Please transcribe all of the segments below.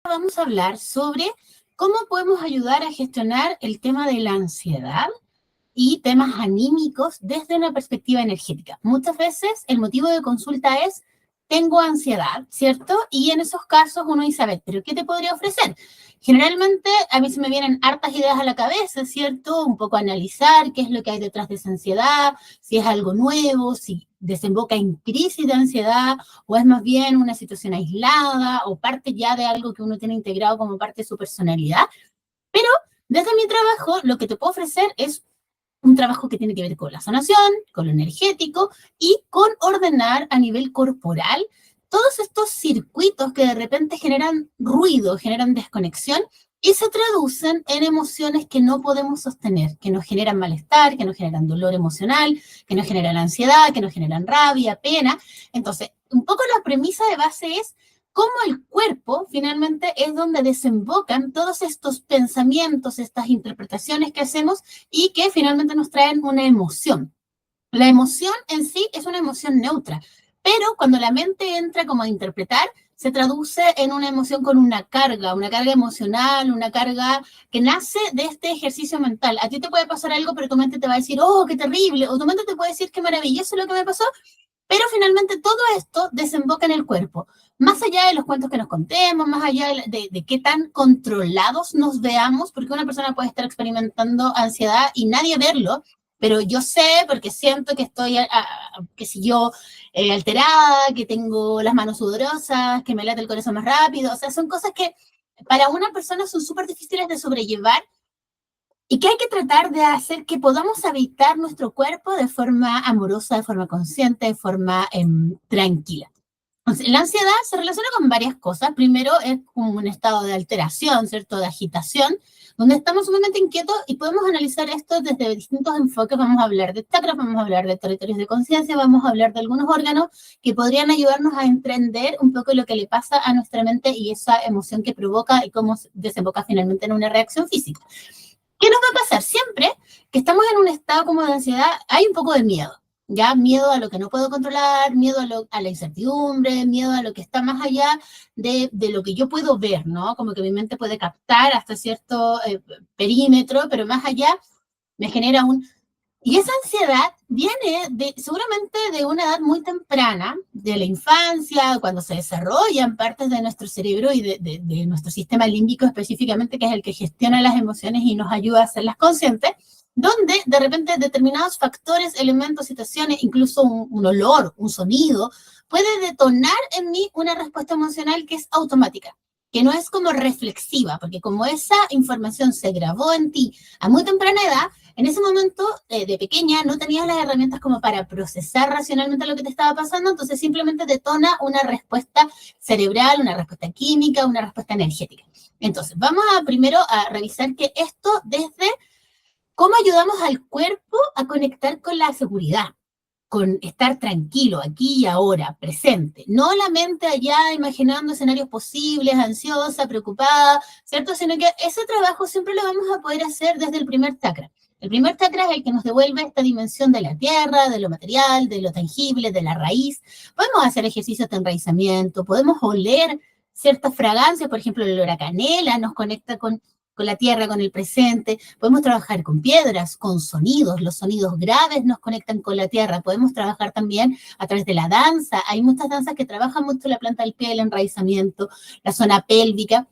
vamos a hablar sobre cómo podemos ayudar a gestionar el tema de la ansiedad y temas anímicos desde una perspectiva energética. Muchas veces el motivo de consulta es, tengo ansiedad, ¿cierto? Y en esos casos uno dice, a ver, ¿pero qué te podría ofrecer? Generalmente a mí se me vienen hartas ideas a la cabeza, ¿cierto? Un poco analizar qué es lo que hay detrás de esa ansiedad, si es algo nuevo, si desemboca en crisis de ansiedad o es más bien una situación aislada o parte ya de algo que uno tiene integrado como parte de su personalidad. Pero desde mi trabajo lo que te puedo ofrecer es un trabajo que tiene que ver con la sanación, con lo energético y con ordenar a nivel corporal todos estos circuitos que de repente generan ruido, generan desconexión y se traducen en emociones que no podemos sostener, que nos generan malestar, que nos generan dolor emocional, que nos generan ansiedad, que nos generan rabia, pena. Entonces, un poco la premisa de base es cómo el cuerpo finalmente es donde desembocan todos estos pensamientos, estas interpretaciones que hacemos y que finalmente nos traen una emoción. La emoción en sí es una emoción neutra, pero cuando la mente entra como a interpretar, se traduce en una emoción con una carga emocional, una carga que nace de este ejercicio mental. A ti te puede pasar algo, pero tu mente te va a decir, oh, qué terrible, o tu mente te puede decir, qué maravilloso lo que me pasó, pero finalmente todo esto desemboca en el cuerpo. Más allá de los cuentos que nos contemos, más allá de qué tan controlados nos veamos, porque una persona puede estar experimentando ansiedad y nadie verlo, pero yo sé porque siento que estoy, qué sé yo, alterada, que tengo las manos sudorosas, que me late el corazón más rápido. O sea, son cosas que para una persona son súper difíciles de sobrellevar y que hay que tratar de hacer que podamos habitar nuestro cuerpo de forma amorosa, de forma consciente, de forma tranquila. Entonces, la ansiedad se relaciona con varias cosas. Primero es como un estado de alteración, ¿cierto? De agitación, donde estamos sumamente inquietos y podemos analizar esto desde distintos enfoques. Vamos a hablar de chakras, vamos a hablar de territorios de conciencia, vamos a hablar de algunos órganos que podrían ayudarnos a entender un poco lo que le pasa a nuestra mente y esa emoción que provoca y cómo desemboca finalmente en una reacción física. ¿Qué nos va a pasar? Siempre que estamos en un estado como de ansiedad, hay un poco de miedo, ¿ya? Miedo a lo que no puedo controlar, miedo a la incertidumbre, miedo a lo que está más allá de lo que yo puedo ver, ¿no? Como que mi mente puede captar hasta cierto perímetro, pero más allá me genera un... Y esa ansiedad viene seguramente de una edad muy temprana, de la infancia, cuando se desarrollan partes de nuestro cerebro y de nuestro sistema límbico específicamente, que es el que gestiona las emociones y nos ayuda a hacerlas conscientes, donde de repente determinados factores, elementos, situaciones, incluso un olor, un sonido, puede detonar en mí una respuesta emocional que es automática, que no es como reflexiva, porque como esa información se grabó en ti a muy temprana edad, en ese momento, de pequeña, no tenías las herramientas como para procesar racionalmente lo que te estaba pasando, entonces simplemente detona una respuesta cerebral, una respuesta química, una respuesta energética. Entonces, vamos primero a revisar que esto desde cómo ayudamos al cuerpo a conectar con la seguridad, con estar tranquilo aquí y ahora, presente. No la mente allá imaginando escenarios posibles, ansiosa, preocupada, ¿cierto? Sino que ese trabajo siempre lo vamos a poder hacer desde el primer chakra. El primer chakra es el que nos devuelve esta dimensión de la tierra, de lo material, de lo tangible, de la raíz. Podemos hacer ejercicios de enraizamiento, podemos oler ciertas fragancias, por ejemplo, el olor a canela nos conecta con la tierra, con el presente. Podemos trabajar con piedras, con sonidos. Los sonidos graves nos conectan con la tierra. Podemos trabajar también a través de la danza. Hay muchas danzas que trabajan mucho la planta del pie, el enraizamiento, la zona pélvica,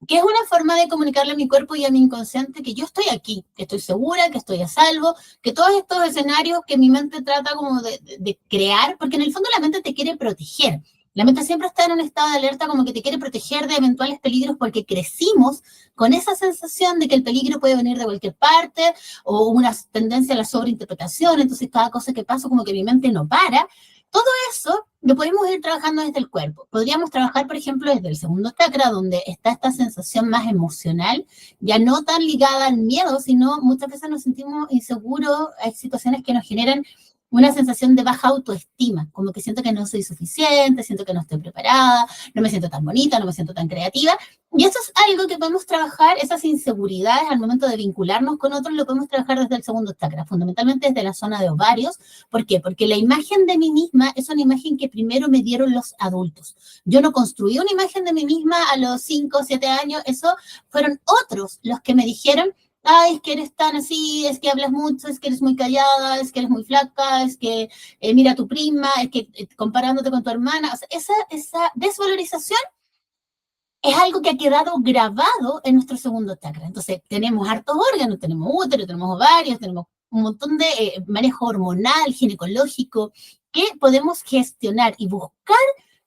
que es una forma de comunicarle a mi cuerpo y a mi inconsciente que yo estoy aquí, que estoy segura, que estoy a salvo, que todos estos escenarios que mi mente trata como de crear, porque en el fondo la mente te quiere proteger. La mente siempre está en un estado de alerta como que te quiere proteger de eventuales peligros porque crecimos con esa sensación de que el peligro puede venir de cualquier parte o una tendencia a la sobreinterpretación, entonces cada cosa que pasa como que mi mente no para. Todo eso lo podemos ir trabajando desde el cuerpo. Podríamos trabajar, por ejemplo, desde el segundo chakra, donde está esta sensación más emocional, ya no tan ligada al miedo, sino muchas veces nos sentimos inseguros, hay situaciones que nos generan una sensación de baja autoestima, como que siento que no soy suficiente, siento que no estoy preparada, no me siento tan bonita, no me siento tan creativa. Y eso es algo que podemos trabajar, esas inseguridades al momento de vincularnos con otros, lo podemos trabajar desde el segundo chakra, fundamentalmente desde la zona de ovarios. ¿Por qué? Porque la imagen de mí misma es una imagen que primero me dieron los adultos. Yo no construí una imagen de mí misma a los 5 o 7 años, eso fueron otros los que me dijeron, ay, es que eres tan así, es que hablas mucho, es que eres muy callada, es que eres muy flaca, es que mira a tu prima, es que comparándote con tu hermana. O sea, esa desvalorización es algo que ha quedado grabado en nuestro segundo chakra. Entonces, tenemos hartos órganos, tenemos útero, tenemos ovarios, tenemos un montón de manejo hormonal, ginecológico, que podemos gestionar y buscar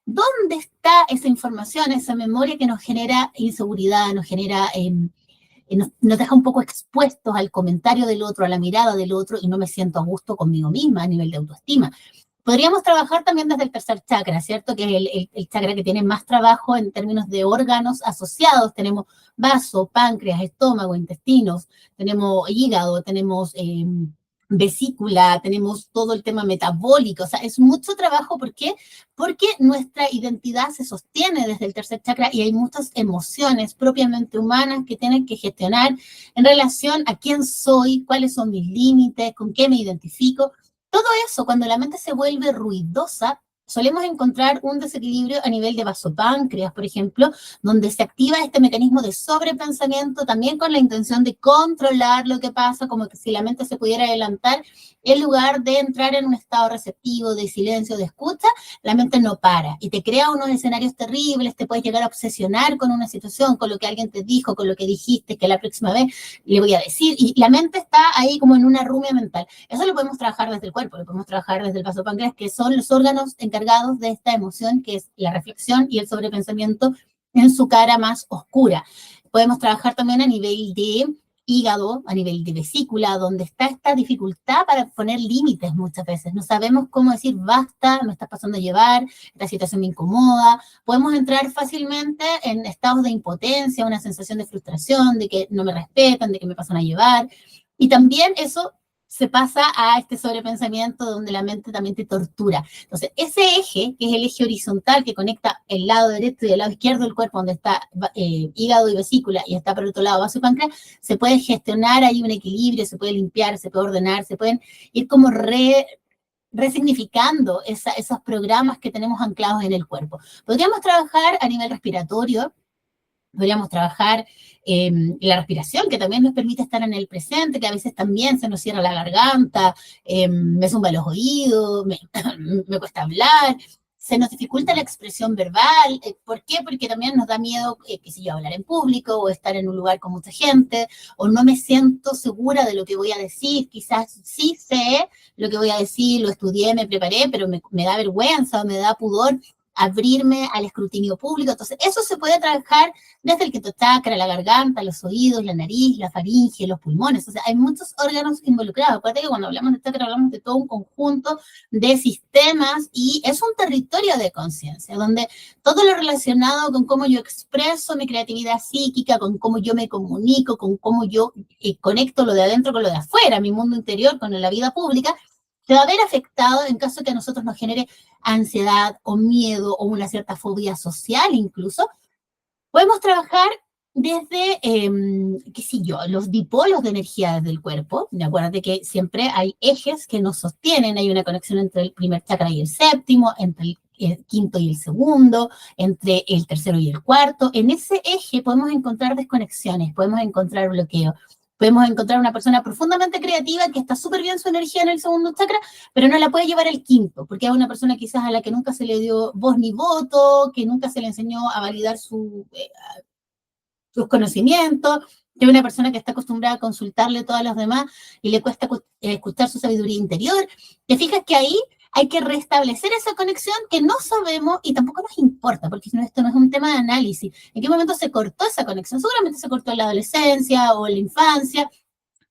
dónde está esa información, esa memoria que nos genera inseguridad, nos genera... nos deja un poco expuestos al comentario del otro, a la mirada del otro, y no me siento a gusto conmigo misma a nivel de autoestima. Podríamos trabajar también desde el tercer chakra, ¿cierto? Que es el chakra que tiene más trabajo en términos de órganos asociados. Tenemos vaso, páncreas, estómago, intestinos, tenemos hígado, tenemos vesícula, tenemos todo el tema metabólico. O sea, es mucho trabajo. ¿Por qué? Porque nuestra identidad se sostiene desde el tercer chakra y hay muchas emociones propiamente humanas que tienen que gestionar en relación a quién soy, cuáles son mis límites, con qué me identifico. Todo eso, cuando la mente se vuelve ruidosa, solemos encontrar un desequilibrio a nivel de vasopáncreas, por ejemplo, donde se activa este mecanismo de sobrepensamiento, también con la intención de controlar lo que pasa, como que si la mente se pudiera adelantar, en lugar de entrar en un estado receptivo, de silencio, de escucha, la mente no para y te crea unos escenarios terribles, te puedes llegar a obsesionar con una situación, con lo que alguien te dijo, con lo que dijiste, que la próxima vez le voy a decir, y la mente está ahí como en una rumia mental. Eso lo podemos trabajar desde el cuerpo, lo podemos trabajar desde el vasopáncreas, que son los órganos encargados de esta emoción, que es la reflexión y el sobrepensamiento en su cara más oscura. Podemos trabajar también a nivel de hígado, a nivel de vesícula, donde está esta dificultad para poner límites muchas veces. No sabemos cómo decir, basta, me estás pasando a llevar, esta situación me incomoda. Podemos entrar fácilmente en estados de impotencia, una sensación de frustración, de que no me respetan, de que me pasan a llevar. Y también eso se pasa a este sobrepensamiento donde la mente también te tortura. Entonces, ese eje, que es el eje horizontal que conecta el lado derecho y el lado izquierdo del cuerpo, donde está hígado y vesícula, y está por otro lado vaso y páncreas, se puede gestionar ahí un equilibrio, se puede limpiar, se puede ordenar, se pueden ir como resignificando esos programas que tenemos anclados en el cuerpo. Podríamos trabajar a nivel respiratorio, podríamos trabajar la respiración, que también nos permite estar en el presente, que a veces también se nos cierra la garganta, me zumba los oídos, me cuesta hablar, se nos dificulta la expresión verbal. ¿Por qué? Porque también nos da miedo, qué sé yo, hablar en público o estar en un lugar con mucha gente, o no me siento segura de lo que voy a decir. Quizás sí sé lo que voy a decir, lo estudié, me preparé, pero me da vergüenza o me da pudor abrirme al escrutinio público. Entonces, eso se puede trabajar desde el quinto chakra, la garganta, los oídos, la nariz, la faringe, los pulmones. O sea, hay muchos órganos involucrados. Acuérdate que cuando hablamos de chakra hablamos de todo un conjunto de sistemas y es un territorio de conciencia, donde todo lo relacionado con cómo yo expreso mi creatividad psíquica, con cómo yo me comunico, con cómo yo conecto lo de adentro con lo de afuera, mi mundo interior con la vida pública, se va a ver afectado en caso que a nosotros nos genere ansiedad o miedo o una cierta fobia social incluso. Podemos trabajar desde, qué sé yo, los dipolos de energía del cuerpo. Acuérdate que siempre hay ejes que nos sostienen, hay una conexión entre el primer chakra y el séptimo, entre el quinto y el segundo, entre el tercero y el cuarto. En ese eje podemos encontrar desconexiones, podemos encontrar bloqueo. Podemos encontrar una persona profundamente creativa que está súper bien su energía en el segundo chakra, pero no la puede llevar al quinto, porque es una persona quizás a la que nunca se le dio voz ni voto, que nunca se le enseñó a validar sus conocimientos, que es una persona que está acostumbrada a consultarle a todos los demás y le cuesta escuchar su sabiduría interior. Te fijas que ahí hay que restablecer esa conexión que no sabemos y tampoco nos importa, porque esto no es un tema de análisis. ¿En qué momento se cortó esa conexión? Seguramente se cortó en la adolescencia o en la infancia,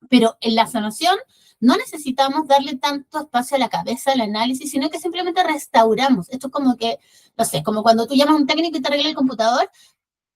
pero en la sanación no necesitamos darle tanto espacio a la cabeza al análisis, sino que simplemente restauramos. Esto es como que, no sé, como cuando tú llamas a un técnico y te arregla el computador,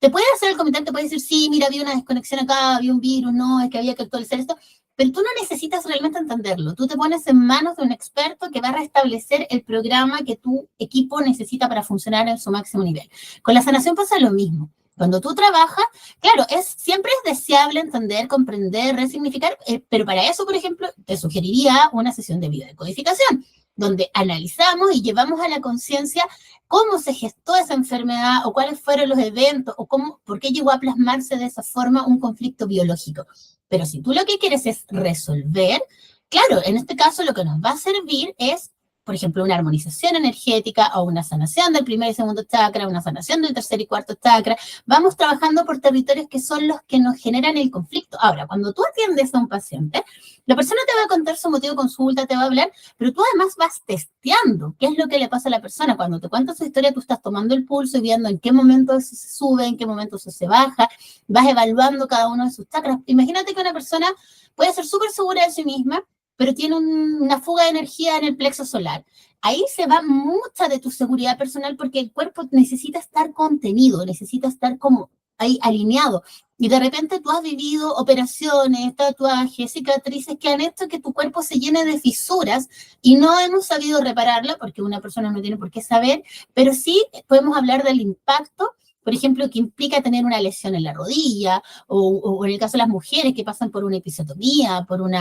te puede hacer el comentario, te puede decir, sí, mira, había una desconexión acá, había un virus, no, es que había que actualizar esto, pero tú no necesitas realmente entenderlo. Tú te pones en manos de un experto que va a restablecer el programa que tu equipo necesita para funcionar en su máximo nivel. Con la sanación pasa lo mismo. Cuando tú trabajas, claro, siempre es deseable entender, comprender, resignificar, pero para eso, por ejemplo, te sugeriría una sesión de biodecodificación, donde analizamos y llevamos a la conciencia cómo se gestó esa enfermedad o cuáles fueron los eventos o por qué llegó a plasmarse de esa forma un conflicto biológico. Pero si tú lo que quieres es resolver, claro, en este caso lo que nos va a servir es, por ejemplo, una armonización energética o una sanación del primer y segundo chakra, una sanación del tercer y cuarto chakra. Vamos trabajando por territorios que son los que nos generan el conflicto. Ahora, cuando tú atiendes a un paciente, la persona te va a contar su motivo de consulta, te va a hablar, pero tú además vas testeando qué es lo que le pasa a la persona. Cuando te cuenta su historia, tú estás tomando el pulso y viendo en qué momento eso se sube, en qué momento eso se baja, vas evaluando cada uno de sus chakras. Imagínate que una persona puede ser súper segura de sí misma, pero tiene una fuga de energía en el plexo solar. Ahí se va mucha de tu seguridad personal porque el cuerpo necesita estar contenido, necesita estar como ahí alineado. Y de repente tú has vivido operaciones, tatuajes, cicatrices que han hecho que tu cuerpo se llene de fisuras y no hemos sabido repararla porque una persona no tiene por qué saber, pero sí podemos hablar del impacto, por ejemplo, que implica tener una lesión en la rodilla, o en el caso de las mujeres que pasan por una episiotomía, por un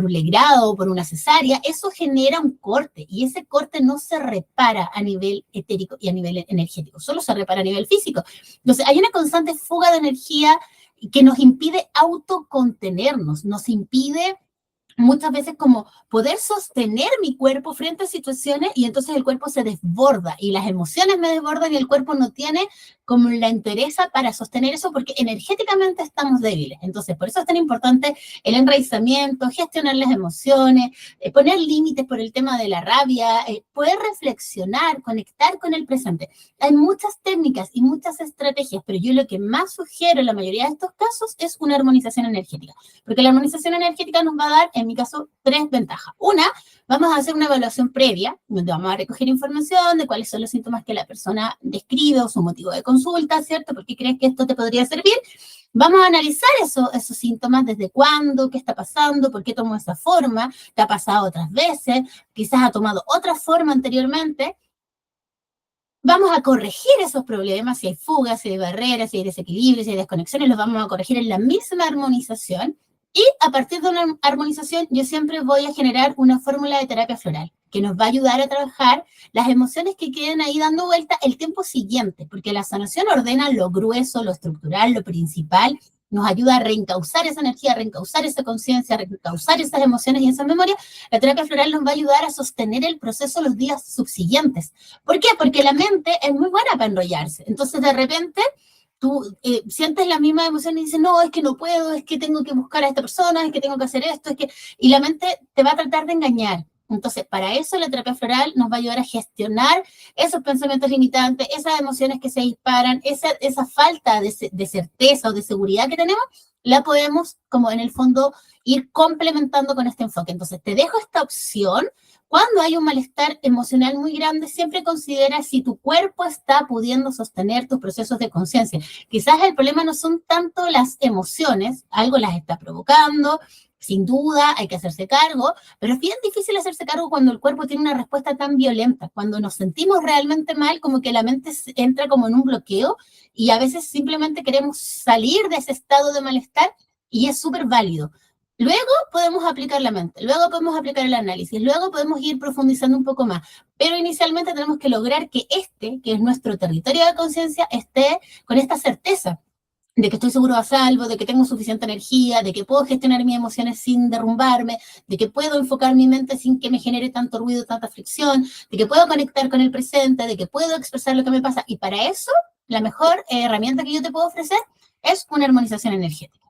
legrado, por una cesárea, eso genera un corte, y ese corte no se repara a nivel etérico y a nivel energético, solo se repara a nivel físico. Entonces, hay una constante fuga de energía que nos impide autocontenernos, nos impide muchas veces como poder sostener mi cuerpo frente a situaciones, y entonces el cuerpo se desborda y las emociones me desbordan y el cuerpo no tiene como la entereza para sostener eso porque energéticamente estamos débiles. Entonces, por eso es tan importante el enraizamiento, gestionar las emociones, poner límites por el tema de la rabia, poder reflexionar, conectar con el presente. Hay muchas técnicas y muchas estrategias, pero yo lo que más sugiero en la mayoría de estos casos es una armonización energética, porque la armonización energética nos va a dar, en mi caso, 3 ventajas. Una, vamos a hacer una evaluación previa, donde vamos a recoger información de cuáles son los síntomas que la persona describe o su motivo de consulta, ¿cierto? ¿Por qué crees que esto te podría servir? Vamos a analizar esos síntomas, desde cuándo, qué está pasando, por qué tomó esa forma, te ha pasado otras veces, quizás ha tomado otra forma anteriormente. Vamos a corregir esos problemas, si hay fugas, si hay barreras, si hay desequilibrios, si hay desconexiones, los vamos a corregir en la misma armonización. Y a partir de una armonización, yo siempre voy a generar una fórmula de terapia floral que nos va a ayudar a trabajar las emociones que queden ahí dando vuelta el tiempo siguiente, porque la sanación ordena lo grueso, lo estructural, lo principal, nos ayuda a reencauzar esa energía, a reencauzar esa conciencia, a reencauzar esas emociones y esas memorias. La terapia floral nos va a ayudar a sostener el proceso los días subsiguientes. ¿Por qué? Porque la mente es muy buena para enrollarse. Entonces, de repente, tú sientes la misma emoción y dices, no, es que no puedo, es que tengo que buscar a esta persona, es que tengo que hacer esto, es que... Y la mente te va a tratar de engañar. Entonces, para eso la terapia floral nos va a ayudar a gestionar esos pensamientos limitantes, esas emociones que se disparan, esa falta de certeza o de seguridad que tenemos, la podemos, como en el fondo, ir complementando con este enfoque. Entonces, te dejo esta opción. Cuando hay un malestar emocional muy grande, siempre considera si tu cuerpo está pudiendo sostener tus procesos de conciencia. Quizás el problema no son tanto las emociones, algo las está provocando, sin duda hay que hacerse cargo, pero es bien difícil hacerse cargo cuando el cuerpo tiene una respuesta tan violenta, cuando nos sentimos realmente mal, como que la mente entra como en un bloqueo y a veces simplemente queremos salir de ese estado de malestar, y es súper válido. Luego podemos aplicar la mente, luego podemos aplicar el análisis, luego podemos ir profundizando un poco más, pero inicialmente tenemos que lograr que que es nuestro territorio de conciencia, esté con esta certeza de que estoy seguro a salvo, de que tengo suficiente energía, de que puedo gestionar mis emociones sin derrumbarme, de que puedo enfocar mi mente sin que me genere tanto ruido, tanta fricción, de que puedo conectar con el presente, de que puedo expresar lo que me pasa. Y para eso, la mejor herramienta que yo te puedo ofrecer es una armonización energética.